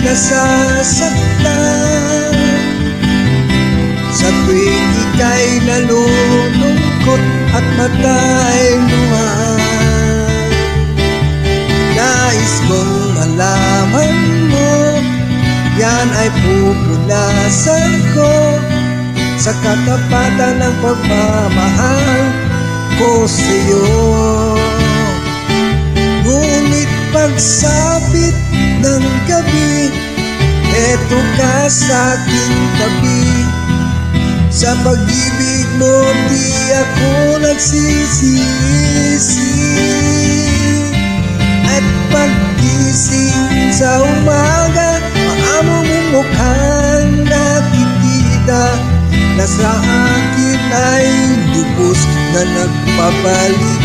nasasaktan, sa tuwing ika'y nalulungkot at mata'y luhan. Nais kong malaman mo, yan ay pupunasan ko sa katapatan ng pagmamahal ko sa'yo. Ngunit pagsapit ng gabi, eto ka sa aking tabi. Sa pag-ibig mo di ako nagsisisi, at paggising sa umaga, maamo mong mukhang nakikita na sa akin ay lubos na nagpapalik